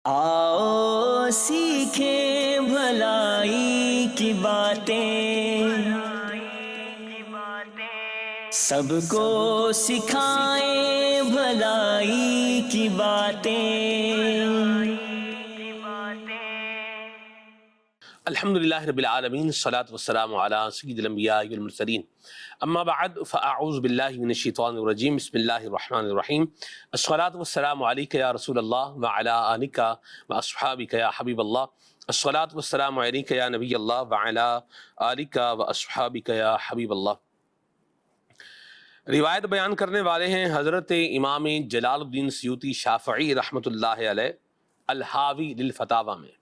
آؤ سیکھیں بھلائی کی باتیں، سب کو سکھائیں بھلائی کی باتیں۔ الحمدللہ رب العالمین، الصلاۃ والسلام علی سید الانبیاء والمرسلین، اما بعد فاعوذ باللہ من الشیطان الرجیم، بسم اللہ الرحمن الرحیم۔ الصلاۃ والسلام علیک یا رسول اللہ وعلی آلک واصحابک یا حبیب اللہ، الصلاۃ والسلام علیک یا نبی اللہ وعلی آلک واصحابک یا حبیب اللہ۔ روایت بیان کرنے والے ہیں حضرت امام جلال الدین سیوطی شافعی رحمۃ اللہ علیہ الحاوی للفتاوی میں،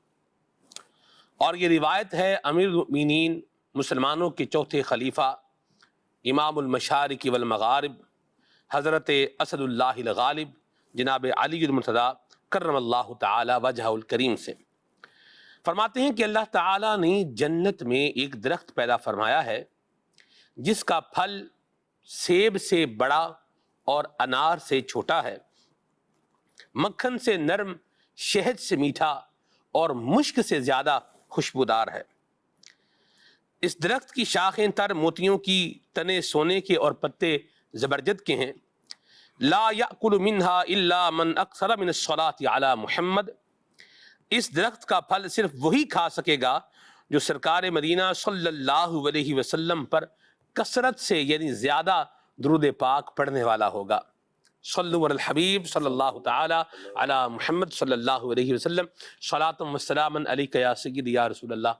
اور یہ روایت ہے امیر المؤمنین مسلمانوں کے چوتھے خلیفہ امام المشارق والمغارب حضرت اسد اللہ الغالب جناب علی المرتضیٰ کرم اللہ تعالی وجہہ الکریم سے۔ فرماتے ہیں کہ اللہ تعالی نے جنت میں ایک درخت پیدا فرمایا ہے جس کا پھل سیب سے بڑا اور انار سے چھوٹا ہے، مکھن سے نرم، شہد سے میٹھا اور مشک سے زیادہ خوشبودار ہے۔ اس درخت کی شاخیں تر موتیوں کی، تنے سونے کے اور پتے زبرجد کے ہیں۔ لا یأکل منہا الا من اکثر من الصلاۃ علی محمد، اس درخت کا پھل صرف وہی کھا سکے گا جو سرکار مدینہ صلی اللہ علیہ وسلم پر کثرت سے یعنی زیادہ درود پاک پڑھنے والا ہوگا۔ صلو علی الحبیب صلی اللہ تعالی علی محمد صلی اللہ علیہ وسلم، صلاۃ و سلام علیک یا سیدی یا رسول اللہ۔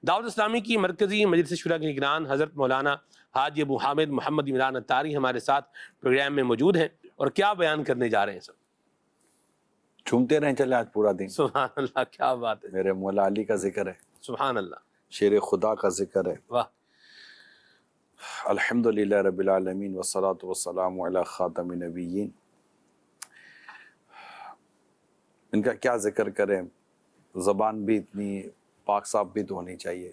دعوت اسلامی کی مرکزی مجلس شورا کے نگران حضرت مولانا حاجی ابو حامد محمد عمران اتاری ہمارے ساتھ پروگرام میں موجود ہیں، اور کیا بیان کرنے جا رہے ہیں سب؟ جھومتے رہیں چلے آج پورا دن۔ سبحان اللہ، کیا بات ہے، میرے مولا علی کا ذکر ہے، سبحان اللہ، شیر خدا کا ذکر ہے۔ واہ، الحمدللہ رب العالمین والصلاة والسلام علی خاتم النبیین۔ ان کا کیا ذکر کریں، زبان بھی اتنی پاک صاف بھی تو ہونی چاہیے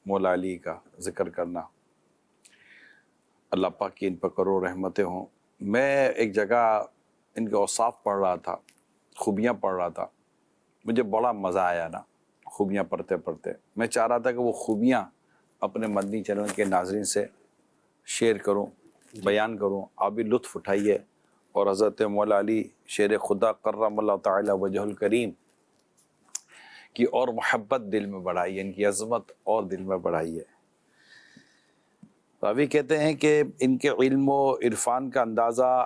مولا علی کا ذکر کرنا۔ اللہ پاک کی ان پر کروڑ رحمتیں ہوں۔ میں ایک جگہ ان کے اوصاف پڑھ رہا تھا، خوبیاں پڑھ رہا تھا، مجھے بڑا مزہ آیا نا خوبیاں پڑھتے پڑھتے۔ میں چاہ رہا تھا کہ وہ خوبیاں اپنے مدنی چینل کے ناظرین سے شیئر کروں، بیان کروں، آپ بھی لطف اٹھائیے، اور حضرت مولا علی شیر خدا کرم اللہ تعالی وجہ الکریم کی اور محبت دل میں بڑھائیے، ان کی عظمت اور دل میں بڑھائیے۔ راوی کہتے ہیں کہ ان کے علم و عرفان کا اندازہ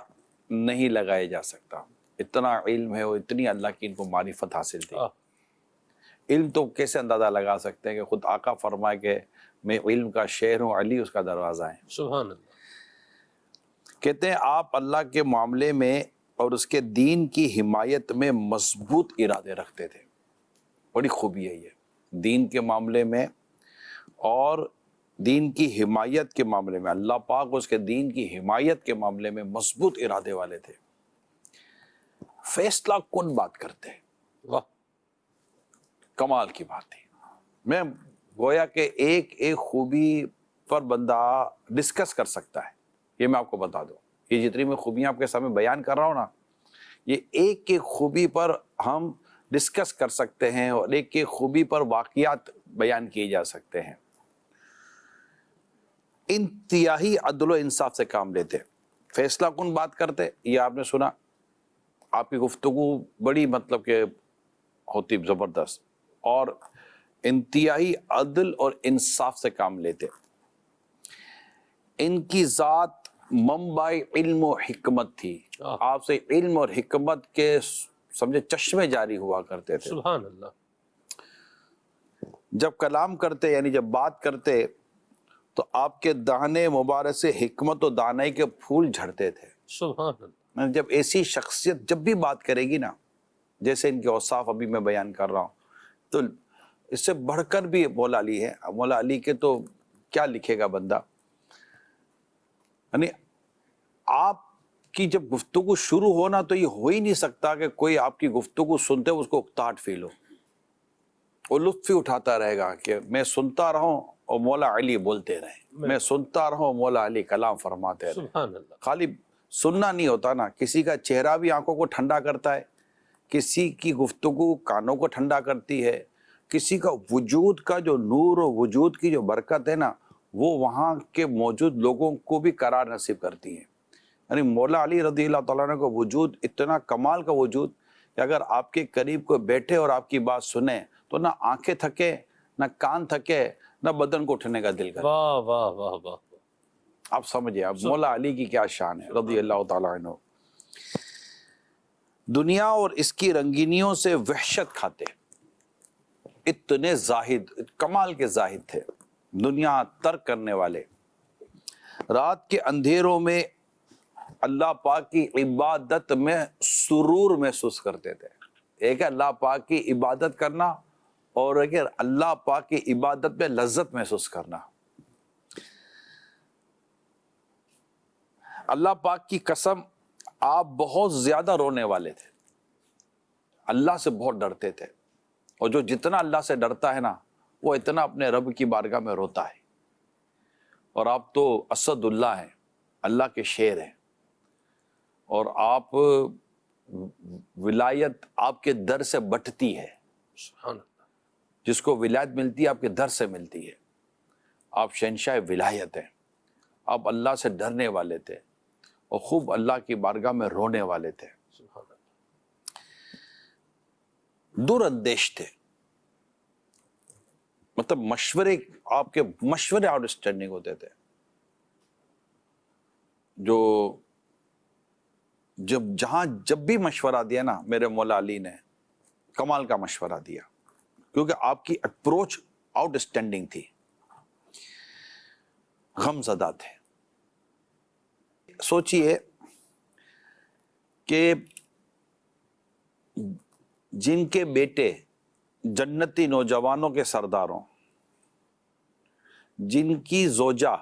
نہیں لگایا جا سکتا، اتنا علم ہے اور اتنی اللہ کی ان کو معرفت حاصل تھی۔ علم تو کیسے اندازہ لگا سکتے ہیں کہ خود آقا فرمائے کہ میں علم کا شہر ہوں، علی اس کا دروازہ ہے۔ سبحان اللہ۔ کہتے ہیں آپ اللہ کے معاملے میں اور اس کے دین کی حمایت میں مضبوط ارادے رکھتے تھے۔ بڑی خوبی ہے یہ، دین کے معاملے میں اور دین کی حمایت کے معاملے میں، اللہ پاک اس کے دین کی حمایت کے معاملے میں مضبوط ارادے والے تھے، فیصلہ کن بات کرتے ہیں۔ واہ، کمال کی بات تھی۔ میں گویا کہ ایک ایک خوبی پر بندہ ڈسکس کر سکتا ہے، یہ میں آپ کو بتا دوں، یہ جتنی میں خوبیاں آپ کے سامنے بیان کر رہا ہوں نا، یہ ایک ایک خوبی پر ہم ڈسکس کر سکتے ہیں، اور ایک ایک خوبی پر واقعات بیان کیے جا سکتے ہیں۔ انتہائی عدل و انصاف سے کام لیتے، فیصلہ کن بات کرتے، یہ آپ نے سنا، آپ کی گفتگو بڑی مطلب کہ ہوتی زبردست، اور انتہائی عدل اور انصاف سے کام لیتے۔ ان کی ذات منبع علم و حکمت تھی، آپ سے علم اور حکمت کے سمجھے چشمے جاری ہوا کرتے تھے۔ سبحان اللہ۔ جب کلام کرتے یعنی جب بات کرتے تو آپ کے دہنے مبارک سے حکمت و دانائی کے پھول جھڑتے تھے۔ سبحان اللہ۔ جب ایسی شخصیت جب بھی بات کرے گی نا، جیسے ان کے اوصاف ابھی میں بیان کر رہا ہوں، تو اس سے بڑھ کر بھی مولا علی ہے۔ مولا علی کے تو کیا لکھے گا بندہ، یعنی آپ کی جب گفتگو شروع ہونا تو یہ ہو ہی نہیں سکتا کہ کوئی آپ کی گفتگو سنتے اس کو اکتاہٹ فیل ہو، وہ لطف ہی اٹھاتا رہے گا کہ میں سنتا رہوں اور مولا علی بولتے رہیں، میں سنتا رہوں مولا علی کلام فرماتے رہیں۔ سبحان اللہ۔ خالی سننا نہیں ہوتا نا، کسی کا چہرہ بھی آنکھوں کو ٹھنڈا کرتا ہے کسی کی گفتگو کانوں کو ٹھنڈا کرتی ہے، کسی کا وجود کا جو نور و وجود کی جو برکت ہے نا وہ وہاں کے موجود لوگوں کو بھی قرار نصیب کرتی ہے. یعنی مولا علی رضی اللہ تعالیٰ عنہ کا وجود اتنا کمال کا وجود کہ اگر آپ کے قریب کوئی بیٹھے اور آپ کی بات سنے تو نہ آنکھیں تھکے، نہ کان تھکے، نہ بدن کو اٹھنے کا دل کرے. واہ واہ واہ واہ. آپ سمجھے آپ مولا علی کی کیا شان ہے رضی اللہ تعالیٰ عنہ. دنیا اور اس کی رنگینیوں سے وحشت کھاتے، اتنے زاہد، کمال کے زاہد تھے، دنیا ترک کرنے والے. رات کے اندھیروں میں اللہ پاک کی عبادت میں سرور محسوس کرتے تھے. ایک ہے اللہ پاک کی عبادت کرنا اور ایک ہے اللہ پاک کی عبادت میں لذت محسوس کرنا. اللہ پاک کی قسم آپ بہت زیادہ رونے والے تھے، اللہ سے بہت ڈرتے تھے، اور جو جتنا اللہ سے ڈرتا ہے نا وہ اتنا اپنے رب کی بارگاہ میں روتا ہے. اور آپ تو اسد اللہ ہیں، اللہ کے شیر ہیں، اور آپ ولایت آپ کے در سے بٹتی ہے. سبحان اللہ. جس کو ولایت ملتی ہے آپ کے در سے ملتی ہے. آپ شہنشاہ ولایت ہیں، آپ اللہ سے ڈرنے والے تھے اور خوب اللہ کی بارگاہ میں رونے والے تھے. سبحان اللہ. دور اندیش تھے، مطلب مشورے، آپ کے مشورے آؤٹ اسٹینڈنگ ہوتے تھے. جو جب بھی مشورہ دیا نا میرے مولا علی نے کمال کا مشورہ دیا، کیونکہ آپ کی اپروچ آؤٹ اسٹینڈنگ تھی. غم زدہ تھے. سوچئے کہ جن کے بیٹے جنتی نوجوانوں کے سرداروں، جن کی زوجہ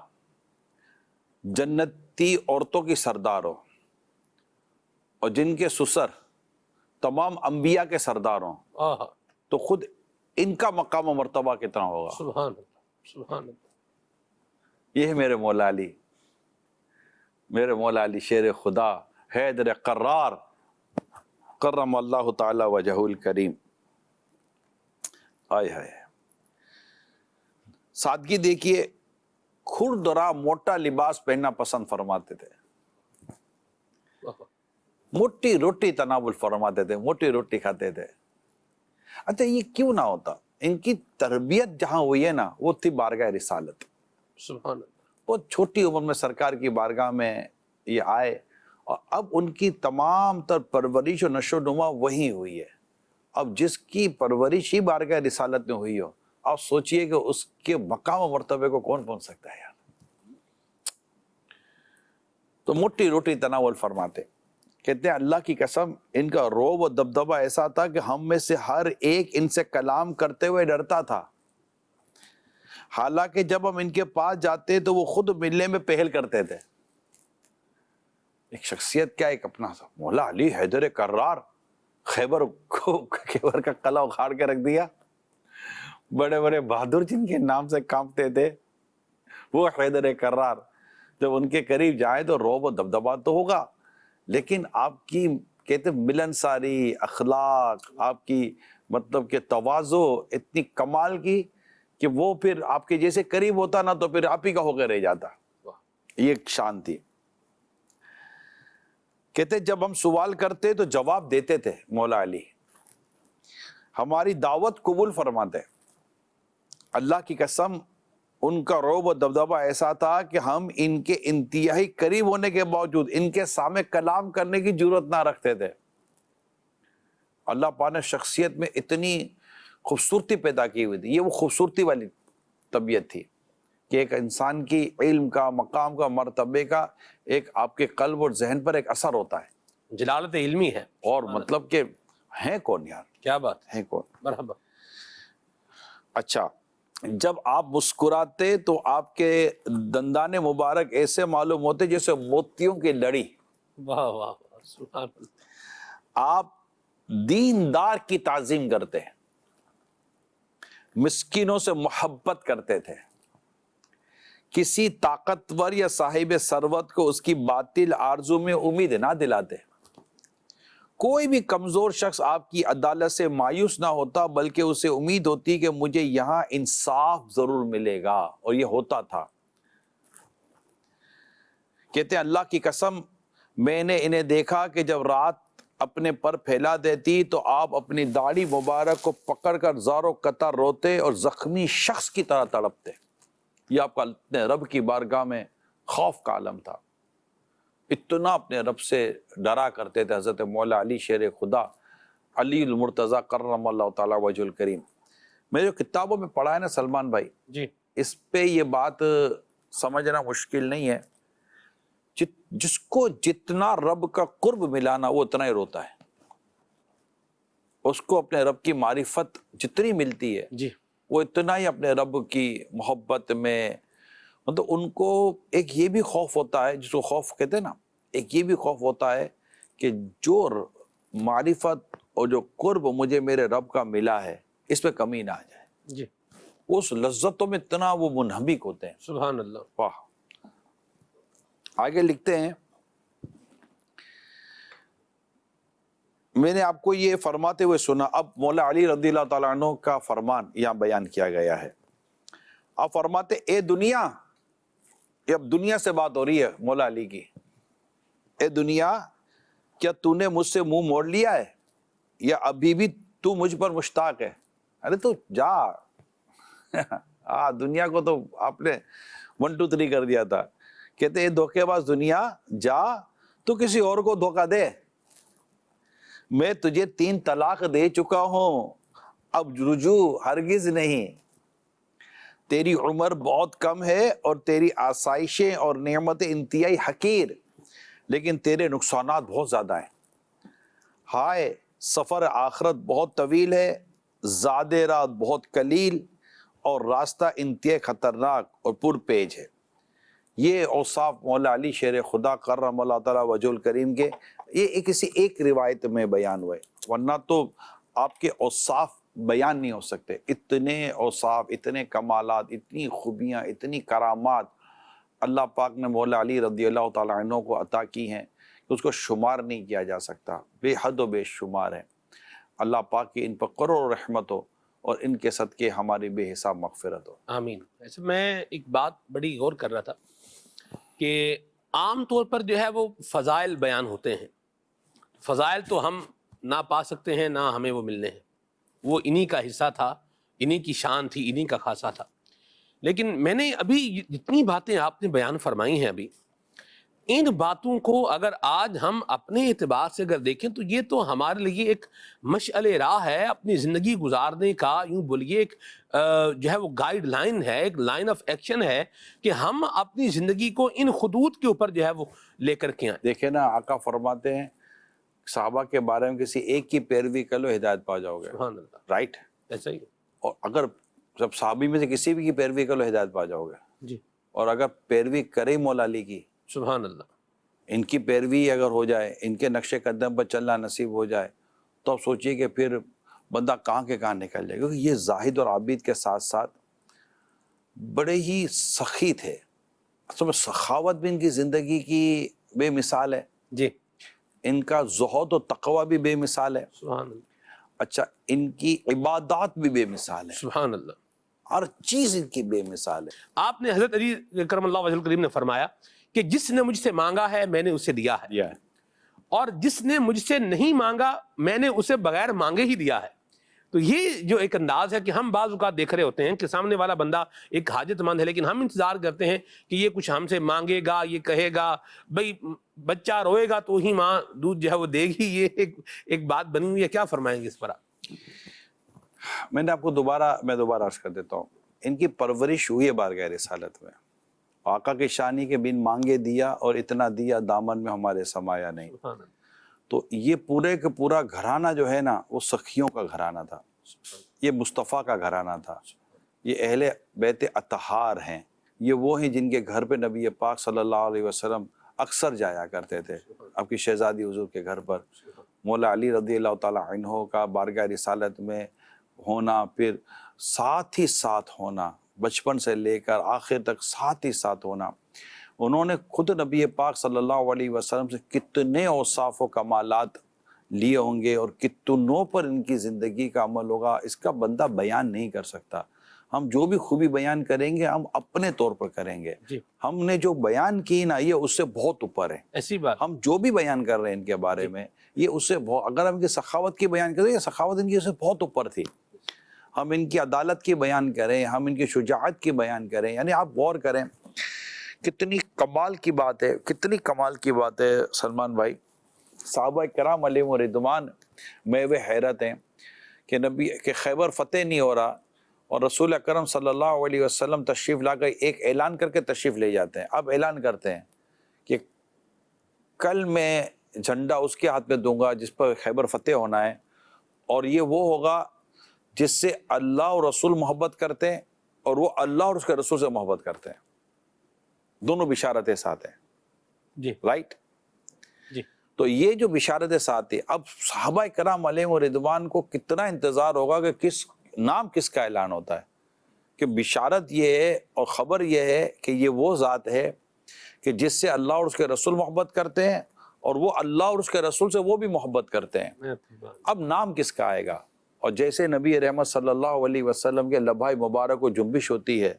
جنتی عورتوں کی سرداروں، اور جن کے سسر تمام انبیاء کے سرداروں، آہا. تو خود ان کا مقام و مرتبہ کتنا ہوگا. سبحان اللہ. سبحان اللہ. یہ ہے میرے مولا علی، میرے مولا علی شیر خدا، حیدر قرار، کرم اللہ تعالی وجہ الکریم. آئے ہائے. سادگی دیکھیے، کھردرا موٹا لباس پہننا پسند فرماتے تھے، موٹی روٹی تناول فرماتے تھے، موٹی روٹی کھاتے تھے. اچھا یہ کیوں نہ ہوتا؟ ان کی تربیت جہاں ہوئی ہے نا وہ تھی بارگاہ رسالت. سبحان اللہ. بہت چھوٹی عمر میں سرکار کی بارگاہ میں یہ آئے، اور اب ان کی تمام تر پرورش و نشو و نما وہی ہوئی ہے. اب جس کی پرورش ہی بارگاہ رسالت میں ہوئی ہو، آپ سوچئے کہ اس کے مقام و مرتبے کو کون پہنچ سکتا ہے یار. تو موٹی روٹی تناول فرماتے. کہتے ہیں اللہ کی قسم ان کا روب و دبدبہ ایسا تھا کہ ہم میں سے ہر ایک ان سے کلام کرتے ہوئے ڈرتا تھا. حالانکہ جب ہم ان کے پاس جاتے تو وہ خود ملنے میں پہل کرتے تھے. ایک شخصیت کیا، ایک اپنا سا مولا علی حیدر کرار، خیبر کا قلعہ اکھاڑ کے رکھ دیا. بڑے بڑے بہادر جن کے نام سے کانپتے تھے وہ حیدر کرار، جب ان کے قریب جائیں تو روب و دبدبہ تو ہوگا، لیکن آپ کی کہتے ملنساری، اخلاق، آپ کی مطلب کہ تواضع اتنی کمال کی کہ وہ پھر آپ کے جیسے قریب ہوتا نا تو پھر آپ ہی کا ہو کے رہ جاتا. یہ ایک شان تھی. کہتے جب ہم سوال کرتے تو جواب دیتے تھے مولا علی، ہماری دعوت قبول فرماتے. اللہ کی قسم ان کا روب و دبدبہ ایسا تھا کہ ہم ان کے انتہائی قریب ہونے کے باوجود ان کے سامنے کلام کرنے کی جرات نہ رکھتے تھے. اللہ پاک نے شخصیت میں اتنی خوبصورتی پیدا کی ہوئی تھی. یہ وہ خوبصورتی والی طبیعت تھی کہ ایک انسان کی علم کا، مقام کا، مرتبے کا ایک آپ کے قلب اور ذہن پر ایک اثر ہوتا ہے. جلالت علمی ہے. اور مطلب کہ ہیں کون یار، کیا بات. ہیں کون. مرحبا. اچھا جب آپ مسکراتے تو آپ کے دندان مبارک ایسے معلوم ہوتے جیسے موتیوں کی لڑی. واہ واہ واہ. سبحان اللہ. آپ دیندار کی تعظیم کرتے ہیں، مسکینوں سے محبت کرتے تھے، کسی طاقتور یا صاحب ثروت کو اس کی باطل آرزو میں امید نہ دلاتے، کوئی بھی کمزور شخص آپ کی عدالت سے مایوس نہ ہوتا، بلکہ اسے امید ہوتی کہ مجھے یہاں انصاف ضرور ملے گا، اور یہ ہوتا تھا۔ کہتے ہیں اللہ کی قسم میں نے انہیں دیکھا کہ جب رات اپنے پر پھیلا دیتی تو آپ اپنی داڑھی مبارک کو پکڑ کر زاروں قطار روتے اور زخمی شخص کی طرح تڑپتے۔ یہ آپ کا اپنے رب کی بارگاہ میں خوف کا عالم تھا، اتنا اپنے رب سے ڈرا کرتے تھے حضرت مولا علی شیر خدا علی المرتضیٰ کرم اللہ تعالی وجہ الکریم۔ میں جو کتابوں میں پڑھا ہے نا سلمان بھائی، جی اس پہ یہ بات سمجھنا مشکل نہیں ہے، جس کو جتنا رب کا قرب ملانا وہ اتنا ہی روتا ہے، اس کو اپنے رب کی معرفت جتنی ملتی ہے جی وہ اتنا ہی اپنے رب کی محبت میں، مطلب ان کو ایک یہ بھی خوف ہوتا ہے، جس کو خوف کہتے ہیں نا، ایک یہ بھی خوف ہوتا ہے کہ جو معرفت اور جو قرب مجھے میرے رب کا ملا ہے اس پہ کمی نہ آ جائے، جی اس لذتوں میں اتنا وہ منہمک ہوتے ہیں۔ سبحان اللہ۔ واہ۔ آگے لکھتے ہیں، میں نے آپ کو یہ فرماتے ہوئے سنا، اب مولا علی رضی اللہ تعالیٰ عنہ کا فرمان یہاں بیان کیا گیا ہے۔ آپ فرماتے اے دنیا، یہ اب دنیا سے بات ہو رہی ہے مولا علی کی، اے دنیا کیا تو نے مجھ سے منہ موڑ لیا ہے یا ابھی بھی تو مجھ پر مشتاق ہے؟ ارے تو جا، دنیا کو تو آپ نے 1 2 3 کر دیا تھا۔ کہتے ہیں دھوکے باز دنیا جا، تو کسی اور کو دھوکہ دے، میں تجھے 3 طلاق دے چکا ہوں، اب رجوع ہرگز نہیں، تیری عمر بہت کم ہے اور تیری آسائشیں اور نعمتیں انتہائی حقیر، لیکن تیرے نقصانات بہت زیادہ ہیں۔ ہائے سفر آخرت بہت طویل ہے، زاد رات بہت قلیل، اور راستہ انتہائی خطرناک اور پر پیچ ہے۔ یہ اوصاف مولا علی شیر خدا کرم اللہ تعالیٰ وجہ الکریم کے یہ کسی ایک روایت میں بیان ہوئے، ورنہ تو آپ کے اوصاف بیان نہیں ہو سکتے، اتنے اوصاف، اتنے کمالات، اتنی خوبیاں، اتنی کرامات اللہ پاک نے مولا علی رضی اللہ تعالیٰ عنہ کو عطا کی ہیں کہ اس کو شمار نہیں کیا جا سکتا، بے حد و بے شمار ہے۔ اللہ پاک کی ان پر کروڑ رحمت ہو اور ان کے صدقے ہماری بے حساب مغفرت ہو۔ آمین۔ ایسے میں ایک بات بڑی غور کر رہا تھا کہ عام طور پر جو ہے وہ فضائل بیان ہوتے ہیں، فضائل تو ہم نہ پا سکتے ہیں نہ ہمیں وہ ملنے ہیں، وہ انہی کا حصہ تھا، انہی کی شان تھی، انہی کا خاصہ تھا۔ لیکن میں نے ابھی جتنی باتیں آپ نے بیان فرمائی ہیں ابھی، ان باتوں کو اگر آج ہم اپنے اعتبار سے اگر دیکھیں تو یہ تو ہمارے لیے ایک مشعل راہ ہے اپنی زندگی گزارنے کا، یوں بولیے ایک جو ہے وہ گائیڈ لائن ہے، ایک لائن آف ایکشن ہے کہ ہم اپنی زندگی کو ان خطوط کے اوپر جو ہے وہ لے کر کے آئیں۔ دیکھیں نا، آقا فرماتے ہیں صحابہ کے بارے میں کسی ایک کی پیروی کر لو ہدایت پا جاؤ گے، سبحان اللہ، رائٹ؟ ایسا ہی ہے۔ اور اگر جب صحابی میں سے کسی بھی کی پیروی کر لو ہدایت پا جاؤ گے، جی اور اگر پیروی کرے مولا علی کی، سبحان اللہ۔ ان کی پیروی اگر ہو جائے، ان کے نقش قدم پر چلنا نصیب ہو جائے، تو اب سوچئے کہ پھر بندہ کہاں کے کہاں نکل جائے، کیونکہ یہ زاہد اور عابد کے ساتھ ساتھ بڑے ہی سخی تھے، اصل میں سخاوت بھی ان کی زندگی کی بے مثال ہے، جی ان کا زہد و تقوی بھی بے مثال ہے، سبحان اللہ، اچھا ان کی عبادات بھی بے مثال ہے، سبحان اللہ۔ ہر چیز ان کی بے مثال ہے۔ آپ نے حضرت علی کرم اللہ وجہ الکریم نے فرمایا کہ جس نے مجھ سے مانگا ہے میں نے اسے دیا ہے، اور جس نے مجھ سے نہیں مانگا میں نے اسے بغیر مانگے ہی دیا ہے۔ تو یہ جو ایک انداز ہے کہ ہم بعض اوقات دیکھ رہے ہوتے ہیں کہ سامنے والا بندہ ایک حاجت مند ہے، لیکن ہم انتظار کرتے ہیں کہ یہ کچھ ہم سے مانگے گا، یہ کہے گا، بھئی بچہ روئے گا تو ہی ماں دودھ جو ہے وہ دے گی، یہ ایک بات بنی ہوئی ہے۔ کیا فرمائیں گے اس پر آپ؟ میں نے آپ کو دوبارہ عرض کر دیتا ہوں، ان کی پرورش ہوئی ہے بارگاہ رسالت میں، آقا کی شانی کے بن مانگے دیا اور اتنا دیا دامن میں ہمارے سمایا نہیں۔ تو یہ پورے کا پورا گھرانہ جو ہے نا وہ سخیوں کا گھرانہ تھا، یہ مصطفیٰ کا گھرانہ تھا، یہ اہل بیت اطہار ہیں، یہ وہ ہیں جن کے گھر پہ نبی پاک صلی اللہ علیہ وسلم اکثر جایا کرتے تھے، آپ کی شہزادی حضور کے گھر پر مولا علی رضی اللہ تعالیٰ عنہ کا بارگاہ رسالت میں ہونا، پھر ساتھ ہی ساتھ ہونا، بچپن سے لے کر آخر تک ساتھ ہی ساتھ ہونا۔ انہوں نے خود نبی پاک صلی اللہ علیہ وسلم سے کتنے اوصاف و کمالات لیے ہوں گے اور کتنوں پر ان کی زندگی کا عمل ہوگا، اس کا بندہ بیان نہیں کر سکتا۔ ہم جو بھی خوبی بیان کریں گے ہم اپنے طور پر کریں گے، جی ہم نے جو بیان کی نا یہ اس سے بہت اوپر ہے۔ ایسی بات، ہم جو بھی بیان کر رہے ہیں ان کے بارے میں یہ اس سے بہت، اگر ہم ان کی سخاوت کی بیان کریں، یہ سخاوت ان کی اس سے بہت اوپر تھی۔ ہم ان کی عدالت کی بیان کریں، ہم ان کی شجاعت کی بیان کریں، یعنی آپ غور کریں کتنی کمال کی بات ہے، کتنی کمال کی بات ہے سلمان بھائی۔ صحابہ کرام علیہم رضوان میں وہ حیرت ہیں کہ نبی کہ خیبر فتح نہیں ہو رہا اور رسول اکرم صلی اللہ علیہ وسلم تشریف لا کر ایک اعلان کر کے تشریف لے جاتے ہیں۔ اب اعلان کرتے ہیں کہ کل میں جھنڈا اس کے ہاتھ میں دوں گا جس پر خیبر فتح ہونا ہے، اور یہ وہ ہوگا جس سے اللہ اور رسول محبت کرتے ہیں اور وہ اللہ اور اس کے رسول سے محبت کرتے ہیں۔ دونوں بشارتیں ساتھ ہیں، جی رائٹ؟ جی تو یہ جو بشارتیں ساتھ تھی، اب صحابہ کرام علیہم رضوان کو کتنا انتظار ہوگا کہ کس کا اعلان ہوتا ہے، کہ بشارت یہ ہے اور خبر یہ ہے کہ یہ وہ ذات ہے کہ جس سے اللہ اور اس کے رسول محبت کرتے ہیں اور وہ اللہ اور اس کے رسول سے وہ بھی محبت کرتے ہیں۔ اب نام کس کا آئے گا؟ اور جیسے نبی رحمت صلی اللہ علیہ وسلم کے لبھائے مبارک کو جنبش ہوتی ہے،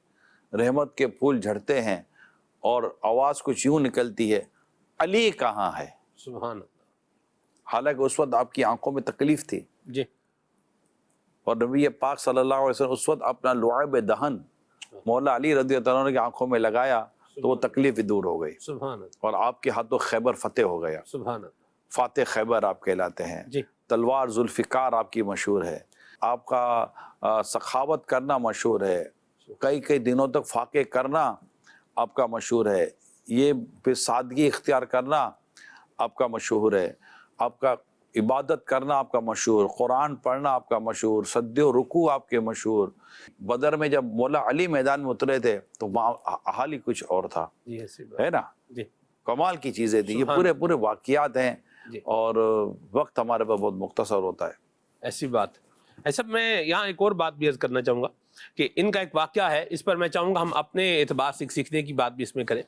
رحمت کے پھول جھڑتے ہیں اور آواز کچھ یوں نکلتی ہے، علی کہاں ہے؟ سبحان اللہ، حالانکہ اس وقت آپ کی آنکھوں میں تکلیف تھی، جی اور نبی پاک صلی اللہ علیہ وسلم اس وقت اپنا لعاب دہن مولا علی رضی اللہ عنہ کی آنکھوں میں لگایا تو وہ تکلیف بھی دور ہو گئی، سبحان اللہ، اور آپ کے ہاتھوں خیبر فتح ہو گیا۔ سبحان اللہ، فاتح خیبر آپ کہلاتے ہیں۔ جی تلوار ذوالفقار آپ کی مشہور ہے، آپ کا سخاوت کرنا مشہور ہے، کئی دنوں تک فاقے کرنا آپ کا مشہور ہے، یہ پھر سادگی اختیار کرنا آپ کا مشہور ہے، آپ کا عبادت کرنا آپ کا مشہور، قرآن پڑھنا آپ کا مشہور، سجدے و رکوع آپ کے مشہور۔ بدر میں جب مولا علی میدان میں اترے تھے تو حال ہی کچھ اور تھا، جی ایسی بات، ہے نا؟ جی کمال کی چیزیں تھیں، یہ سبحان پورے واقعات ہیں، جی اور وقت ہمارے پاس بہت مختصر ہوتا ہے۔ ایسی بات ایسا میں یہاں ایک اور بات بھی عرض کرنا چاہوں گا کہ ان کا ایک واقعہ ہے، اس پر میں چاہوں گا ہم اپنے اعتبار سے سیکھنے کی بات بھی اس میں کریں۔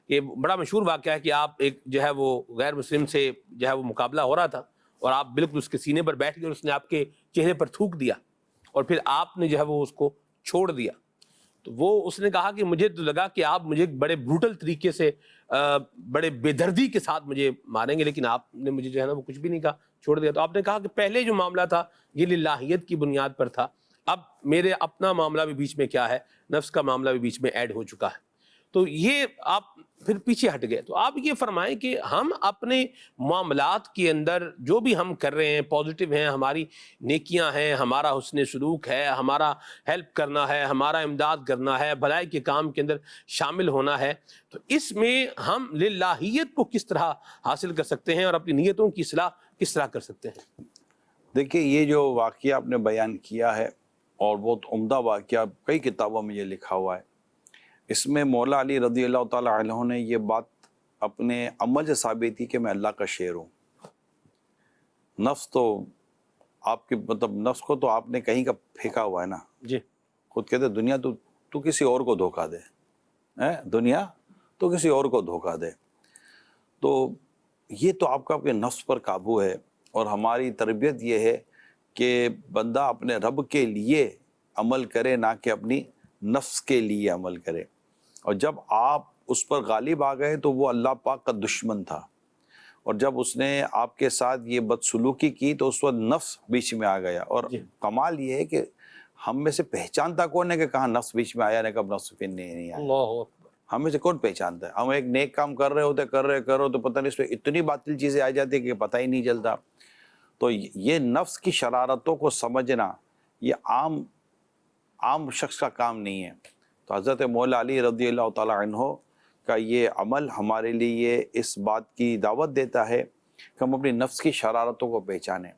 یہ بڑا مشہور واقعہ ہے کہ آپ ایک جو ہے وہ غیر مسلم سے جو ہے وہ مقابلہ ہو رہا تھا اور آپ بالکل اس کے سینے پر بیٹھ گئے اور اس نے آپ کے چہرے پر تھوک دیا اور پھر آپ نے جو ہے وہ اس کو چھوڑ دیا۔ تو وہ اس نے کہا کہ مجھے تو لگا کہ آپ مجھے بڑے بروٹل طریقے سے بڑے بے دردی کے ساتھ مجھے ماریں گے، لیکن آپ نے مجھے جو ہے نا وہ کچھ بھی نہیں کہا، چھوڑ دیا۔ تو آپ نے کہا کہ پہلے جو معاملہ تھا یہ للہیت کی بنیاد پر تھا، اب میرے اپنا معاملہ بھی بیچ میں کیا ہے، نفس کا معاملہ بھی بیچ میں ایڈ ہو چکا ہے۔ تو یہ آپ پھر پیچھے ہٹ گئے۔ تو آپ یہ فرمائیں کہ ہم اپنے معاملات کے اندر جو بھی ہم کر رہے ہیں، پازیٹیو ہیں، ہماری نیکیاں ہیں، ہمارا حسن سلوک ہے، ہمارا ہیلپ کرنا ہے، ہمارا امداد کرنا ہے، بھلائی کے کام کے اندر شامل ہونا ہے، تو اس میں ہم للہیت کو کس طرح حاصل کر سکتے ہیں اور اپنی نیتوں کی اصلاح کس طرح کر سکتے ہیں؟ دیکھیے یہ جو واقعہ آپ نے بیان کیا ہے اور بہت عمدہ واقعہ، کئی کتابوں میں یہ لکھا ہوا ہے، اس میں مولا علی رضی اللہ تعالیٰ عنہ نے یہ بات اپنے عمل سے ثابت کی کہ میں اللہ کا شیر ہوں۔ نفس تو آپ کی نفس کو تو آپ نے کہیں کا پھینکا ہوا ہے نا، جی خود کہتے دنیا تو کسی اور کو دھوکہ دے، دنیا تو کسی اور کو دھوکہ دے۔ تو یہ تو آپ کا اپنے نفس پر قابو ہے، اور ہماری تربیت یہ ہے کہ بندہ اپنے رب کے لیے عمل کرے، نہ کہ اپنی نفس کے لیے عمل کرے۔ اور جب آپ اس پر غالب آ گئے تو وہ اللہ پاک کا دشمن تھا، اور جب اس نے آپ کے ساتھ یہ بدسلوکی کی تو اس وقت نفس بیچ میں آ گیا۔ اور کمال یہ ہے کہ ہم میں سے پہچانتا کون ہے کہ کہاں نفس بیچ میں آیا، نہ کب نفس پھر نہیں آیا؟ اللہ اکبر، ہم میں سے کون پہچانتا ہے؟ ہم ایک نیک کام کر رہے ہوتے تو پتہ نہیں اس میں اتنی باطل چیزیں آ جاتی کہ پتہ ہی نہیں چلتا۔ تو یہ نفس کی شرارتوں کو سمجھنا یہ عام شخص کا کام نہیں ہے۔ تو حضرت مولا علی رضی اللہ تعالیٰ عنہ کا یہ عمل ہمارے لیے اس بات کی دعوت دیتا ہے کہ ہم اپنی نفس کی شرارتوں کو پہچانیں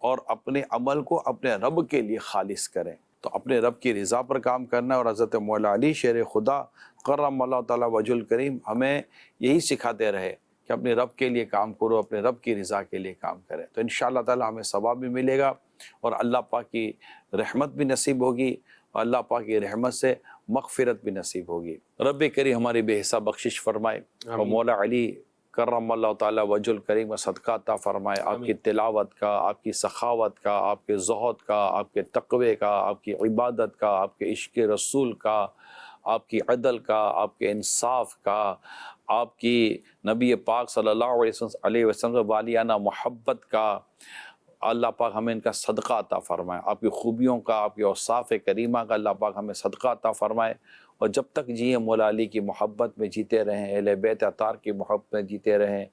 اور اپنے عمل کو اپنے رب کے لیے خالص کریں۔ تو اپنے رب کی رضا پر کام کرنا، اور حضرت مولا علی شیر خدا کرم اللہ تعالیٰ وجہ الکریم ہمیں یہی سکھاتے رہے کہ اپنے رب کے لیے کام کرو، اپنے رب کی رضا کے لیے کام کریں، تو انشاءاللہ تعالیٰ ہمیں ثواب بھی ملے گا اور اللہ پاک کی رحمت بھی نصیب ہوگی، اور اللہ پاک کی رحمت سے مغفرت بھی نصیب ہوگی۔ رب کریم ہماری بے حساب بخشش فرمائے اور مولا علی کرم اللہ تعالیٰ وجہ الکریم کا صدقہ عطا فرمائے، آپ کی تلاوت کا، آپ کی سخاوت کا، آپ کے زہد کا، آپ کے تقوی کا، آپ کی عبادت کا، آپ کے عشق رسول کا، آپ کی عدل کا، آپ کے انصاف کا، آپ کی نبی پاک صلی اللہ علیہ وسلم سے والیانہ محبت کا، اللہ پاک ہمیں ان کا صدقہ عطا فرمائے، آپ کی خوبیوں کا، آپ کی اوصاف کریمہ کا اللہ پاک ہمیں صدقہ عطا فرمائے، اور جب تک جیے مولا علی کی محبت میں جیتے رہیں، اہل بیت اطہار کی محبت میں جیتے رہیں،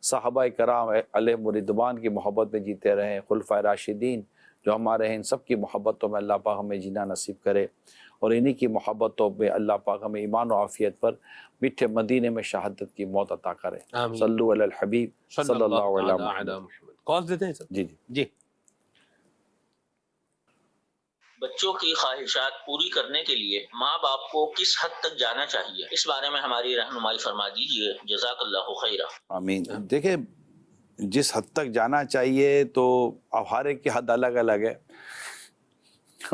صحابہ کرام علیہم رضوان کی محبت میں جیتے رہیں، خلفائے راشدین جو ہمارے ہیں، ان سب کی محبتوں میں اللہ پاک ہمیں جینا نصیب کرے، اور انہی کی محبتوں میں اللہ پاک ہمیں ایمان و عافیت پر میٹھے مدینے میں شہادت کی موت عطا کرے۔ آمین۔ صلو علی الحبیب صلی اللہ علیہ علی وسلم۔ محمد۔ کالز دیتے ہیں سر؟ جی جی جی بچوں کی خواہشات پوری کرنے کے لیے ماں باپ کو کس حد تک جانا چاہیے، اس بارے میں ہماری رہنمائی فرما دیجیے، جزاک اللہ خیرہ۔ آمین۔ دیکھیں جس حد تک جانا چاہیے تو اب ہر ایک کی حد الگ الگ ہے،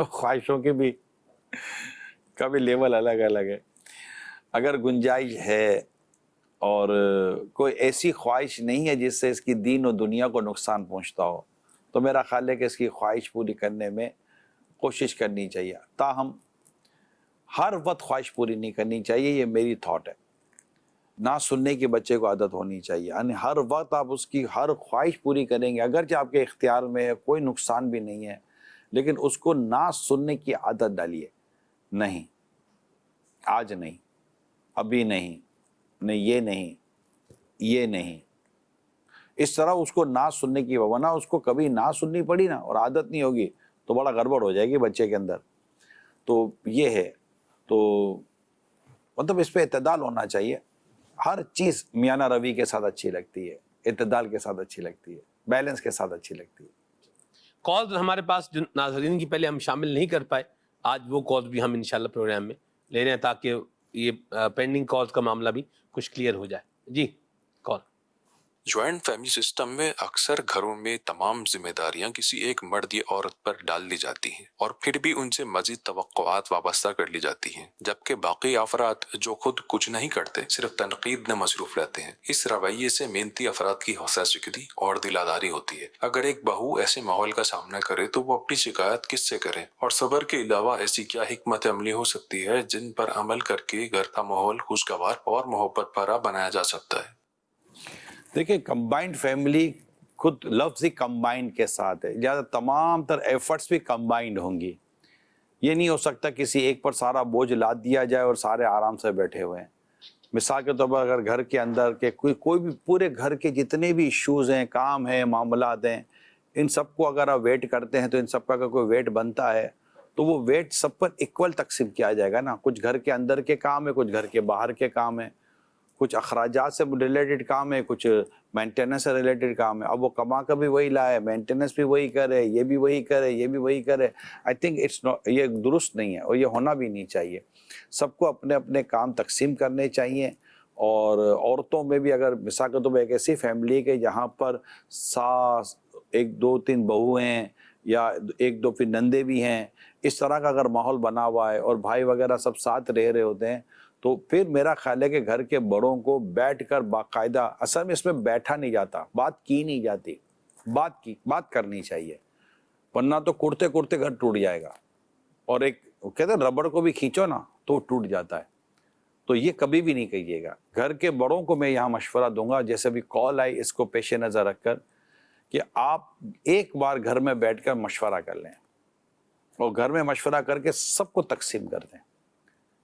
خواہشوں کی بھی کا بھی لیول الگ الگ ہے۔ اگر گنجائش ہے اور کوئی ایسی خواہش نہیں ہے جس سے اس کی دین و دنیا کو نقصان پہنچتا ہو، تو میرا خیال ہے کہ اس کی خواہش پوری کرنے میں کوشش کرنی چاہیے۔ تاہم ہر وقت خواہش پوری نہیں کرنی چاہیے، یہ میری تھاٹ ہے۔ نہ سننے کی بچے کو عادت ہونی چاہیے، یعنی ہر وقت آپ اس کی ہر خواہش پوری کریں گے، اگرچہ آپ کے اختیار میں ہے، کوئی نقصان بھی نہیں ہے، لیکن اس کو نہ سننے کی عادت ڈالیے۔ نہیں، آج نہیں، ابھی نہیں، نہیں یہ نہیں، یہ نہیں، اس طرح اس کو نہ سننے کی، ورنہ اس کو کبھی نہ سننی پڑی نا اور عادت نہیں ہوگی تو بڑا گڑبڑ ہو جائے گی بچے کے اندر۔ تو یہ ہے، تو مطلب اس پہ اعتدال ہونا چاہیے۔ ہر چیز میانہ روی کے ساتھ اچھی لگتی ہے، اعتدال کے ساتھ اچھی لگتی ہے، بیلنس کے ساتھ اچھی لگتی ہے۔ کالز ہمارے پاس جو ناظرین کی پہلے ہم شامل نہیں کر پائے، آج وہ کالز بھی ہم انشاءاللہ پروگرام میں لے رہے ہیں تاکہ یہ پینڈنگ کالز کا معاملہ بھی کچھ کلیئر ہو جائے۔ جی کال۔ جوائنٹ فیملی سسٹم میں اکثر گھروں میں تمام ذمہ داریاں کسی ایک مرد یا عورت پر ڈال دی جاتی ہیں اور پھر بھی ان سے مزید توقعات وابستہ کر لی جاتی ہیں، جبکہ باقی افراد جو خود کچھ نہیں کرتے صرف تنقید میں مصروف رہتے ہیں۔ اس رویے سے محنتی افراد کی حوصلہ شکنی اور دلاداری ہوتی ہے۔ اگر ایک بہو ایسے ماحول کا سامنا کرے تو وہ اپنی شکایت کس سے کرے، اور صبر کے علاوہ ایسی کیا حکمت عملی ہو سکتی ہے جن پر عمل کر کے گھر کا ماحول خوشگوار اور محبت بھرا بنایا جا سکتا ہے؟ دیکھیں کمبائنڈ فیملی خود لفظ ہی کمبائنڈ کے ساتھ ہے، لہٰذا تمام تر ایفرٹس بھی کمبائنڈ ہوں گی۔ یہ نہیں ہو سکتا کسی ایک پر سارا بوجھ لاد دیا جائے اور سارے آرام سے بیٹھے ہوئے ہیں۔ مثال کے طور پر اگر گھر کے اندر کے کوئی بھی پورے گھر کے جتنے بھی ایشوز ہیں، کام ہیں، معاملات ہیں، ان سب کو اگر آپ ویٹ کرتے ہیں تو ان سب کا اگر کوئی ویٹ بنتا ہے تو وہ ویٹ سب پر ایکول تقسیم کیا جائے گا نا۔ کچھ گھر کے اندر کے کام ہے، کچھ گھر کے باہر کے کام ہے، کچھ اخراجات سے ریلیٹڈ کام ہے، کچھ مینٹیننس سے ریلیٹڈ کام ہے۔ اب وہ کما کر بھی وہی لائے، مینٹیننس بھی وہی کرے، یہ بھی وہی کرے، یہ بھی وہی کرے۔ آئی تھنک یہ درست نہیں ہے اور یہ ہونا بھی نہیں چاہیے۔ سب کو اپنے اپنے کام تقسیم کرنے چاہیے، اور عورتوں میں بھی اگر مثال کے طور پر ایک ایسی فیملی ہے کہ جہاں پر ساس، ایک دو تین بہو ہیں یا ایک دو پھر نندے بھی ہیں، اس طرح کا اگر ماحول بنا ہوا ہے اور بھائی وغیرہ سب ساتھ رہ رہے ہوتے ہیں، تو پھر میرا خیال ہے کہ گھر کے بڑوں کو بیٹھ کر باقاعدہ، اصل میں اس میں بیٹھا نہیں جاتا، بات کی نہیں جاتی، بات کرنی چاہیے، ورنہ تو کرتے کرتے گھر ٹوٹ جائے گا۔ اور ایک کہتے ہیں ربڑ کو بھی کھینچو نا تو وہ ٹوٹ جاتا ہے، تو یہ کبھی بھی نہیں کہیے گا۔ گھر کے بڑوں کو میں یہاں مشورہ دوں گا، جیسے بھی کال آئی اس کو پیش نظر رکھ کر، کہ آپ ایک بار گھر میں بیٹھ کر مشورہ کر لیں، اور گھر میں مشورہ کر کے سب کو تقسیم کر دیں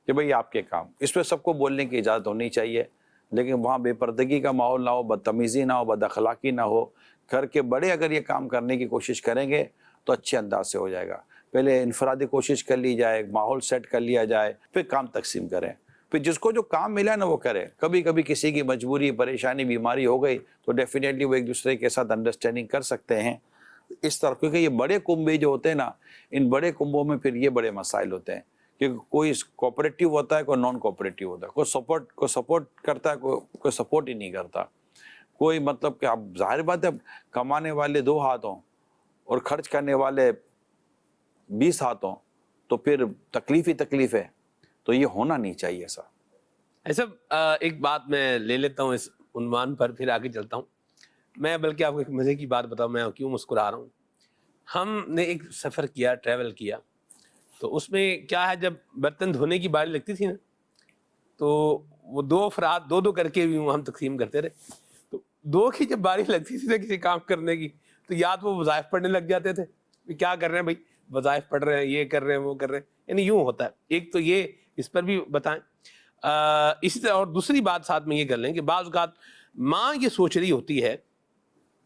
کہ بھئی آپ کے کام، اس پہ سب کو بولنے کی اجازت ہونی چاہیے، لیکن وہاں بے پردگی کا ماحول نہ ہو، بدتمیزی نہ ہو، بد اخلاقی نہ ہو۔ گھر کے بڑے اگر یہ کام کرنے کی کوشش کریں گے تو اچھے انداز سے ہو جائے گا۔ پہلے انفرادی کوشش کر لی جائے، ماحول سیٹ کر لیا جائے، پھر کام تقسیم کریں، پھر جس کو جو کام ملا نا وہ کرے۔ کبھی کبھی کسی کی مجبوری، پریشانی، بیماری ہو گئی تو ڈیفینیٹلی وہ ایک دوسرے کے ساتھ انڈرسٹینڈنگ کر سکتے ہیں اس طرح، کیونکہ یہ بڑے کنبے جو ہوتے ہیں نا، ان بڑے کنبوں میں پھر یہ بڑے مسائل ہوتے ہیں کہ کوئی کوآپریٹیو ہوتا ہے، کوئی نان کوآپریٹیو ہوتا ہے، کوئی سپورٹ کرتا ہے، کوئی سپورٹ ہی نہیں کرتا، کوئی مطلب کہ اب ظاہر بات ہے کمانے والے 2 ہاتھ ہوں اور خرچ کرنے والے 20 ہاتھ ہوں تو پھر تکلیف ہی تکلیف ہے، تو یہ ہونا نہیں چاہیے ایسا۔ ایسا ایک بات میں لے لیتا ہوں اس عنوان پر پھر آگے چلتا ہوں. میں بلکہ آپ کو ایک مزے کی بات بتاؤں، میں کیوں مسکرا رہا ہوں. ہم نے ایک سفر کیا، ٹریول کیا، تو اس میں کیا ہے، جب برتن دھونے کی باری لگتی تھی نا، تو وہ 2 افراد 2 کر کے بھی ہم تقسیم کرتے رہے. تو 2 کی جب باری لگتی تھی نا کسی کام کرنے کی، تو یا تو وہ وظائف پڑھنے لگ جاتے تھے. کیا کر رہے ہیں بھائی؟ وظائف پڑھ رہے ہیں، یہ کر رہے ہیں، وہ کر رہے ہیں. یعنی یوں ہوتا ہے. ایک تو یہ، اس پر بھی بتائیں. اسی طرح اور دوسری بات ساتھ میں یہ کر لیں کہ بعض اوقات ماں یہ سوچ رہی ہوتی ہے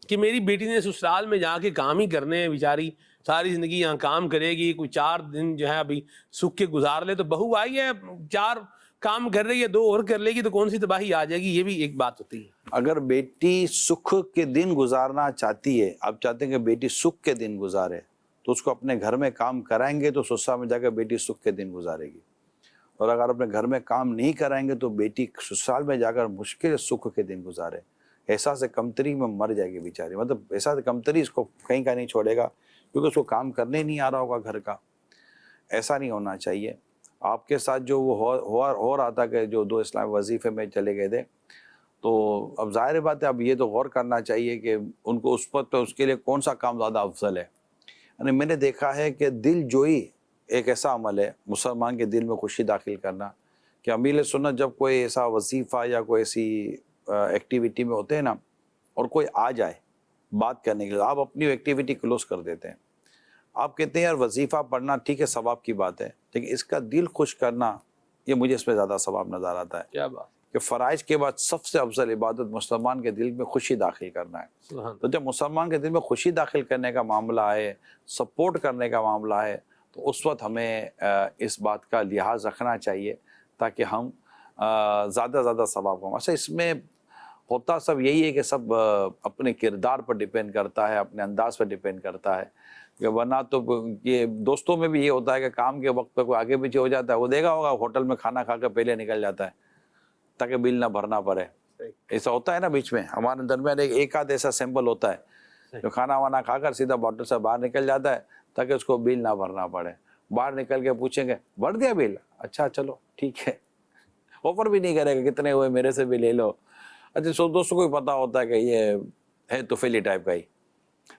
کہ میری بیٹی نے سسرال میں جا کے کام ہی کرنے ہیں، بیچاری ساری زندگی یہاں کام کرے گی، کوئی 4 دن جو ہے ابھی سکھ کے گزار لے، تو بہو آئی ہے 4 کام کر رہی ہے، 2 اور کر لے گی تو کون سی تباہی آ جائے گی. یہ بھی ایک بات ہوتی ہے. اگر بیٹی سکھ کے دن گزارنا چاہتی ہے، آپ چاہتے ہیں کہ بیٹی سکھ کے دن گزارے، تو اس کو اپنے گھر میں کام کرائیں گے تو سسرال میں جا کے بیٹی سکھ کے دن گزارے گی. اور اگر اپنے گھر میں کام نہیں کرائیں گے تو بیٹی سسرال میں جا کر مشکل سکھ کے دن گزارے. احساس کمتری میں مر جائے گی بیچاری. مطلب احساس کمتری اس کو کہیں کا نہیں چھوڑے گا، کیونکہ اس کو کام کرنے نہیں آ رہا ہوگا گھر کا. ایسا نہیں ہونا چاہیے. آپ کے ساتھ جو وہ ہو رہا تھا کہ جو 2 اسلامی وظیفے میں چلے گئے تھے، تو اب ظاہر بات ہے اب یہ تو غور کرنا چاہیے کہ ان کو اس وقت اس کے لیے کون سا کام زیادہ افضل ہے. یعنی میں نے دیکھا ہے کہ دل جوئی ایک ایسا عمل ہے، مسلمان کے دل میں خوشی داخل کرنا، کہ امیر سنت جب کوئی ایسا وظیفہ یا کوئی ایسی ایکٹیویٹی میں ہوتے ہیں نا، اور کوئی آ جائے بات کرنے کے لیے، آپ اپنی ایکٹیویٹی کلوز کر دیتے ہیں. آپ کہتے ہیں یار وظیفہ پڑھنا ٹھیک ہے، ثواب کی بات ہے، لیکن اس کا دل خوش کرنا، یہ مجھے اس میں زیادہ ثواب نظر آتا ہے. کیا بات کہ فرائض کے بعد سب سے افضل عبادت مسلمان کے دل میں خوشی داخل کرنا ہے. سبحان. تو جب مسلمان کے دل میں خوشی داخل کرنے کا معاملہ ہے، سپورٹ کرنے کا معاملہ ہے، تو اس وقت ہمیں اس بات کا لحاظ رکھنا چاہیے تاکہ ہم زیادہ زیادہ ثواب ہوں. اچھا، اس میں ہوتا سب یہی ہے کہ سب اپنے کردار پر ڈیپینڈ کرتا ہے، اپنے انداز پر ڈیپینڈ کرتا ہے. کہ ورنہ تو یہ دوستوں میں بھی یہ ہوتا ہے کہ کام کے وقت پہ کوئی آگے پیچھے ہو جاتا ہے، وہ دیکھا ہوگا ہوٹل میں کھانا کھا کر پہلے نکل جاتا ہے تاکہ بل نہ بھرنا پڑے. ایسا ہوتا ہے نا بیچ میں ہمارے درمیان ایک آدھ ایسا سیمپل ہوتا ہے جو کھانا وانا کھا کر سیدھا ہوٹل سے باہر نکل جاتا ہے تاکہ اس کو بل نہ بھرنا پڑے. باہر نکل کے پوچھیں گے بھر دیا بل؟ اچھا چلو ٹھیک ہے. آفر بھی نہیں کرے گا کتنے ہوئے میرے سے بھی لے لو. اچھا سو دوستوں کو بھی پتا ہوتا ہے کہ یہ ہے توفیلی ٹائپ کا ہی،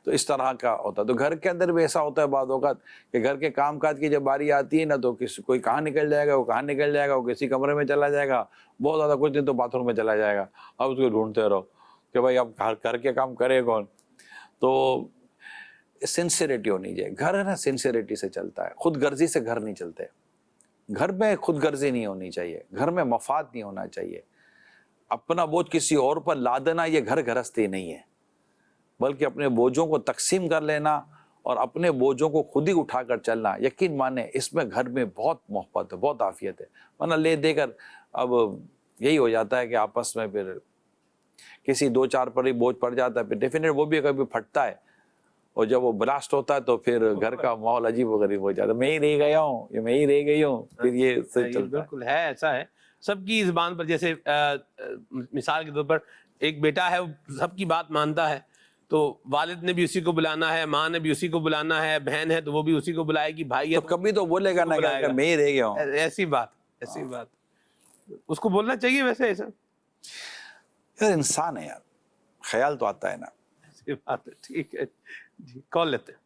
تو اس طرح کا ہوتا ہے. تو گھر کے اندر بھی ایسا ہوتا ہے بعض اوقات کہ گھر کے کام کاج کی جب باری آتی ہے نا، تو کوئی کہاں نکل جائے گا، وہ کہاں نکل جائے گا، وہ کسی کمرے میں چلا جائے گا، بہت زیادہ کچھ دن تو باتھ روم میں چلا جائے گا. اب اس کو ڈھونڈتے رہو کہ بھائی اب گھر کے کام کرے کون. تو سنسیریٹی ہونی چاہیے. گھر ہے نا سنسیریٹی سے چلتا ہے، خود غرضی سے گھر نہیں چلتے. گھر میں خود غرضی نہیں ہونی چاہیے، گھر میں مفاد نہیں ہونا چاہیے. اپنا بوجھ کسی اور پر لا دینا یہ گھر گھرستی نہیں ہے، بلکہ اپنے بوجھوں کو تقسیم کر لینا اور اپنے بوجھوں کو خود ہی اٹھا کر چلنا. یقین مانے اس میں گھر میں بہت محبت ہے، بہت عافیت ہے. ورنہ لے دے کر اب یہی ہو جاتا ہے کہ آپس میں پھر کسی 2-4 پر ہی بوجھ پڑ جاتا ہے، پھر ڈیفینیٹ وہ بھی کبھی پھٹتا ہے، اور جب وہ بلاسٹ ہوتا ہے تو پھر گھر کا ماحول عجیب و غریب ہو جاتا ہے. میں ہی رہ گیا ہوں، یہ میں ہی رہ گئی ہوں، پھر یہ چلتا ہے. بالکل ہے، ایسا ہے سب کی زبان پر. جیسے مثال کے طور پر ایک بیٹا ہے، وہ سب کی بات مانتا ہے، تو والد نے بھی اسی کو بلانا ہے، ماں نے بھی اسی کو بلانا ہے، بہن ہے تو وہ بھی اسی کو بلائے گی، بھائی ہے تو کبھی تو بولے گا نا کہ میں ہی رہ گیا ہوں. ایسی بات اس کو بولنا چاہیے. ویسے ایسا یار انسان ہے یار، خیال تو آتا ہے نا. ایسی بات ہے. ٹھیک ہے جی، کال لیتے ہیں.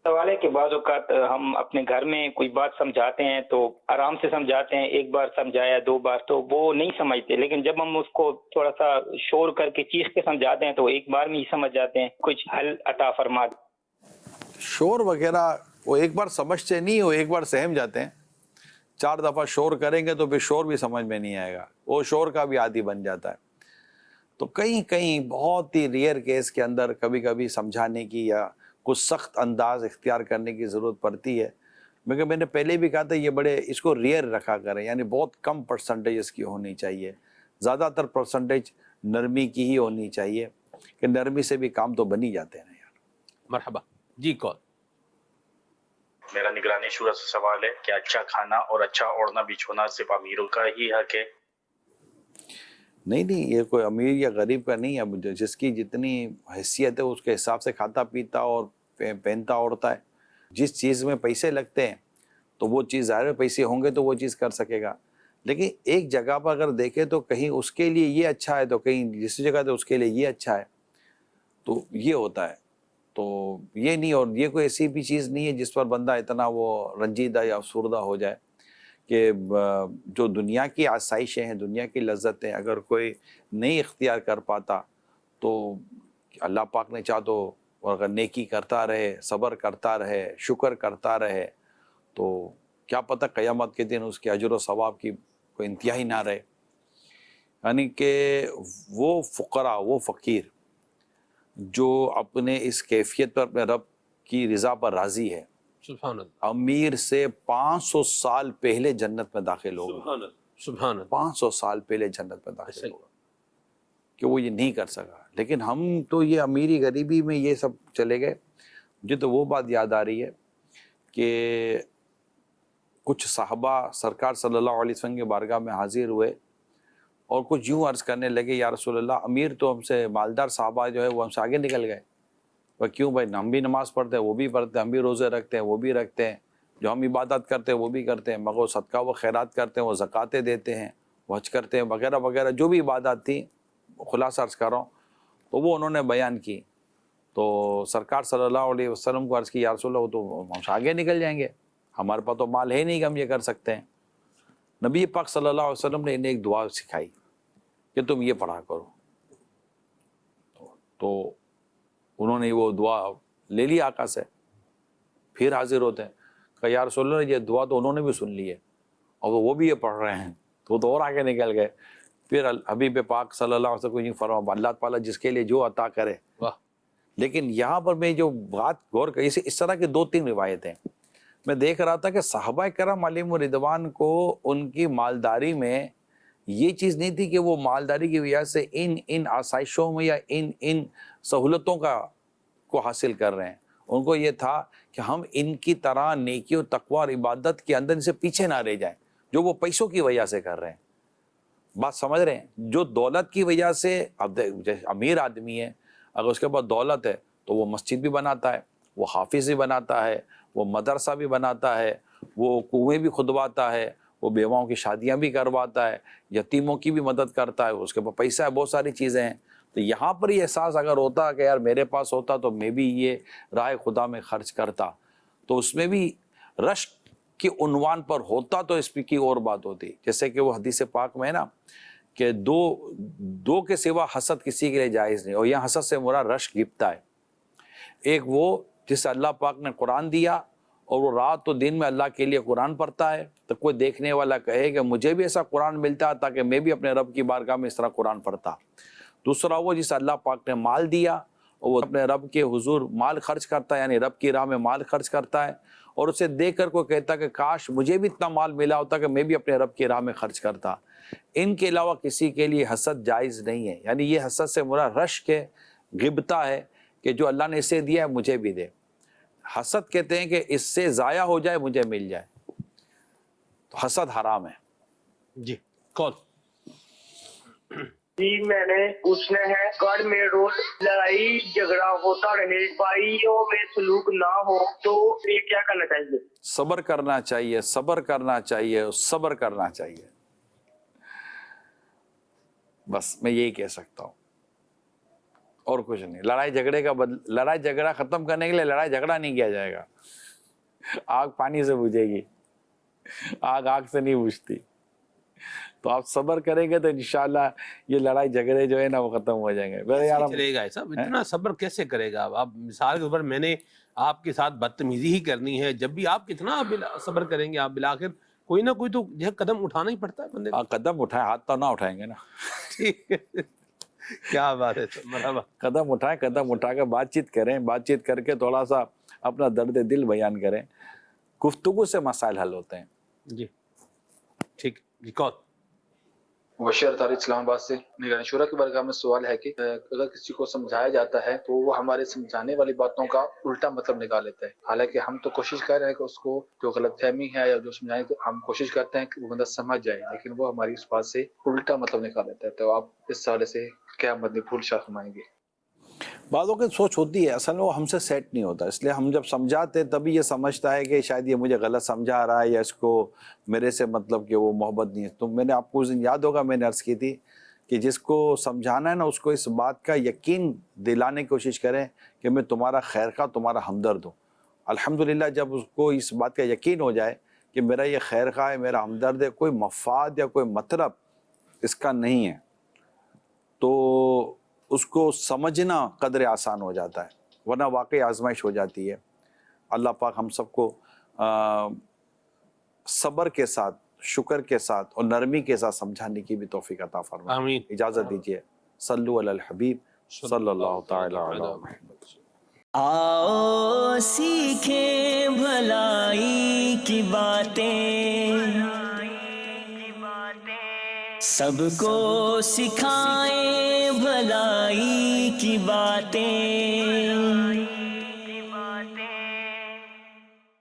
سوال ہے کہ بعض اوقات ہم اپنے گھر میں کوئی بات سمجھاتے ہیں تو آرام سے سمجھاتے ہیں، 1 بار سمجھایا 2 بار تو وہ نہیں سمجھتے، لیکن جب ہم اس کو تھوڑا سا شور کر کے چیخ کے سمجھاتے ہیں تو 1 بار میں ہی سمجھ جاتے ہیں. کچھ حل عطا فرما. شور وغیرہ وہ 1 بار سمجھتے نہیں ہو، 1 بار سہم جاتے ہیں. 4 دفعہ شور کریں گے تو پھر شور بھی سمجھ میں نہیں آئے گا، وہ شور کا بھی عادی بن جاتا ہے. تو کہیں بہت ہی ریئر کیس کے اندر کبھی کبھی سمجھانے کی یا کچھ سخت انداز اختیار کرنے کی ضرورت پڑتی ہے. مگر میں نے پہلے بھی کہا تھا یہ بڑے اس کو ریئر رکھا کریں، یعنی بہت کم پرسنٹیج اس کی ہونی چاہیے. زیادہ تر پرسنٹیج نرمی کی ہی ہونی چاہیے، کہ نرمی سے بھی کام تو بن ہی جاتے ہیں یار. مرحبا جی. کال. میرا نگرانی شورا سے سوال ہے کہ اچھا کھانا اور اچھا اوڑھنا بچھونا صرف امیروں کا ہی حق ہے؟ نہیں، یہ کوئی امیر یا غریب کا نہیں ہے. جس کی جتنی حیثیت ہے اس کے حساب سے کھاتا پیتا اور پہنتا اوڑھتا ہے. جس چیز میں پیسے لگتے ہیں تو وہ چیز ظاہر پیسے ہوں گے تو وہ چیز کر سکے گا. لیکن ایک جگہ پر اگر دیکھیں تو کہیں اس کے لیے یہ اچھا ہے تو کہیں جس جگہ تو اس کے لیے یہ اچھا ہے، تو یہ ہوتا ہے. تو یہ نہیں، اور یہ کوئی ایسی بھی چیز نہیں ہے جس پر بندہ اتنا وہ رنجیدہ یا افسردہ ہو جائے کہ جو دنیا کی آسائشیں ہیں، دنیا کی لذتیں اگر کوئی نہیں اختیار کر پاتا تو اللہ پاک نے چاہ تو اگر نیکی کرتا رہے، صبر کرتا رہے، شکر کرتا رہے، تو کیا پتہ قیامت کے دن اس کے اجر و ثواب کی کوئی انتہا ہی نہ رہے. یعنی کہ وہ فقراء، وہ فقیر جو اپنے اس کیفیت پر اپنے رب کی رضا پر راضی ہے، سبحان اللہ، امیر سے 500 سال پہلے جنت میں داخل ہوگا. سبحان اللہ، سبحان اللہ. 500 سال پہلے جنت میں داخل صحیح. ہوگا کہ وہ یہ نہیں کر سکا. لیکن ہم تو یہ امیری غریبی میں یہ سب چلے گئے. مجھے تو وہ بات یاد آ رہی ہے کہ کچھ صحابہ سرکار صلی اللہ علیہ وسلم کے بارگاہ میں حاضر ہوئے اور کچھ یوں عرض کرنے لگے، یا رسول اللہ، امیر تو ہم سے، مالدار صحابہ جو ہے وہ ہم سے آگے نکل گئے. وہ کیوں بھائی؟ ہم بھی نماز پڑھتے ہیں، وہ بھی پڑھتے ہیں، ہم بھی روزے رکھتے ہیں، وہ بھی رکھتے ہیں، جو ہم عبادت کرتے ہیں وہ بھی کرتے ہیں، مگر وہ صدقہ و خیرات کرتے ہیں، وہ زکاتیں دیتے ہیں، وہ حج کرتے ہیں، وغیرہ وغیرہ جو بھی عبادات تھیں، خلاصہ عرض کر رہا ہوں. تو وہ انہوں نے بیان کی. تو سرکار صلی اللہ علیہ وسلم کو عرض کی، یا رسول اللہ، وہ تو ہم سے آگے نکل جائیں گے، ہمارے پاس تو مال ہے نہیں کہ ہم یہ کر سکتے ہیں. نبی پاک صلی اللہ علیہ وسلم نے انہیں ایک دعا سکھائی کہ تم یہ پڑھا کرو. تو انہوں نے وہ دعا لے لی آقا سے، پھر حاضر ہوتے ہیں کہ یا رسول اللہ، یہ دعا تو انہوں نے بھی سن لی ہے اور وہ بھی یہ پڑھ رہے ہیں، تو اور آگے نکل گئے. پھر حبیب پاک صلی اللہ علیہ وسلم کو یہ فرما، اللہ تعالیٰ جس کے لیے جو عطا کرے. واہ. لیکن یہاں پر میں جو بات غور کری، اس طرح کی 2-3 روایتیں میں دیکھ رہا تھا کہ صحابہ کرام علیہم الرضوان کو ان کی مالداری میں یہ چیز نہیں تھی کہ وہ مالداری کی وجہ سے ان آسائشوں میں یا ان سہولتوں کو حاصل کر رہے ہیں. ان کو یہ تھا کہ ہم ان کی طرح نیکی و تقوی اور عبادت کے اندر ان سے پیچھے نہ رہ جائیں جو وہ پیسوں کی وجہ سے کر رہے ہیں. بات سمجھ رہے ہیں؟ جو دولت کی وجہ سے، اب امیر آدمی ہے، اگر اس کے پاس دولت ہے تو وہ مسجد بھی بناتا ہے، وہ حافظ بھی بناتا ہے، وہ مدرسہ بھی بناتا ہے، وہ کنویں بھی کھدواتا ہے، وہ بیواؤں کی شادیاں بھی کرواتا ہے، یتیموں کی بھی مدد کرتا ہے، اس کے پاس پیسہ ہے، بہت ساری چیزیں ہیں. تو یہاں پر یہ احساس اگر ہوتا کہ یار میرے پاس ہوتا تو میں بھی یہ راہ خدا میں خرچ کرتا، تو اس میں بھی رشک کے عنوان پر ہوتا تو اس کی اور بات ہوتی. جیسے کہ وہ حدیث پاک میں ہے نا کہ دو کے سوا حسد کسی کے لیے جائز نہیں، اور یہاں حسد سے مراد رشک گپتا ہے. ایک وہ جس سے اللہ پاک نے قرآن دیا اور وہ رات و دن میں اللہ کے لیے قرآن پڑھتا ہے، تو کوئی دیکھنے والا کہے کہ مجھے بھی ایسا قرآن ملتا تاکہ میں بھی اپنے رب کی بارگاہ میں اس طرح قرآن پڑھتا. دوسرا وہ جس اللہ پاک نے مال دیا اور وہ اپنے رب کے حضور مال خرچ کرتا ہے، یعنی رب کی راہ میں مال خرچ کرتا ہے، اور اسے دیکھ کر کوئی کہتا کہ کاش مجھے بھی اتنا مال ملا ہوتا کہ میں بھی اپنے رب کی راہ میں خرچ کرتا. ان کے علاوہ کسی کے لیے حسد جائز نہیں ہے. یعنی یہ حسد سے مراد رشک ہے، غبطہ ہے کہ جو اللہ نے اسے دیا ہے مجھے بھی دے. حسد کہتے ہیں کہ اس سے ضائع ہو جائے مجھے مل جائے، تو حسد حرام ہے. جی کون؟ جی میں نے پوچھنا ہے، گھر میں روز لڑائی جھگڑا ہوتا رہے، بھائیوں میں سلوک نہ ہو تو یہ کیا کرنا چاہیے؟ صبر کرنا چاہیے، صبر کرنا چاہیے، صبر کرنا چاہیے. بس میں یہی کہہ سکتا ہوں، اور کچھ نہیں. لڑائی جھگڑا ختم کرنے کے لیے لڑائی جھگڑا نہیں کیا جائے گا. آگ پانی سے بجھے گی، آگ سے نہیں بجھتی. تو آپ صبر کریں گے تو انشاءاللہ یہ لڑائی جھگڑے جو ہے نا وہ ختم ہو جائیں گے. چلے گا ایسا اتنا صبر کیسے کرے گا؟ آپ مثال کے اوپر میں نے آپ کے ساتھ بدتمیزی ہی کرنی ہے، جب بھی آپ کتنا صبر کریں گے، آپ بالآخر کوئی نہ کوئی تو قدم اٹھانا ہی پڑتا ہے بندے کو. قدم اٹھائیں، ہاتھ تو نہ اٹھائیں گے نا. ٹھیک ہے، کیا بات ہے. مرحبا. قدم اٹھائیں، قدم اٹھا کے بات چیت کریں، بات چیت کر کے تھوڑا سا اپنا درد دل بیان کریں. گفتگو سے مسائل حل ہوتے ہیں. جی ٹھیک. جی کون؟ بشیر طارق اسلام آباد سے. نگران شورا کی بارگاہ میں سوال ہے کہ اگر کسی کو سمجھایا جاتا ہے تو وہ ہمارے سمجھانے والی باتوں کا الٹا مطلب نکال لیتا ہے، حالانکہ ہم تو کوشش کر رہے ہیں کہ اس کو جو غلط فہمی ہے یا جو سمجھائیں تو ہم کوشش کرتے ہیں کہ وہ بندہ سمجھ جائے، لیکن وہ ہماری اس بات سے الٹا مطلب نکال لیتا ہے. تو آپ اس حوالے سے کیا مدنی پھول شاہ فرمائیں گے؟ بعضوں کی سوچ ہوتی ہے اصل میں وہ ہم سے سیٹ نہیں ہوتا، اس لیے ہم جب سمجھاتے تبھی یہ سمجھتا ہے کہ شاید یہ مجھے غلط سمجھا رہا ہے یا اس کو میرے سے مطلب کہ وہ محبت نہیں ہے. تو میں نے آپ کو اس دن یاد ہوگا میں نے عرض کی تھی کہ جس کو سمجھانا ہے نا اس کو اس بات کا یقین دلانے کی کوشش کریں کہ میں تمہارا خیر خواہ، تمہارا ہمدرد ہوں. الحمدللہ جب اس کو اس بات کا یقین ہو جائے کہ میرا یہ خیر خواہ ہے، میرا ہمدرد ہے، کوئی مفاد یا کوئی مطلب اس کا نہیں ہے، تو اس کو سمجھنا قدر آسان ہو جاتا ہے، ورنہ واقعی آزمائش ہو جاتی ہے. اللہ پاک ہم سب کو صبر کے ساتھ، شکر کے ساتھ اور نرمی کے ساتھ سمجھانے کی بھی توفیق عطا فرمائے. آمین. اجازت دیجیے. صلو علی الحبیب صلی اللہ تعالی علی محمد. آؤ سیکھیں بھلائی کی باتیں، سب کو سکھائیں بھلائی کی باتیں.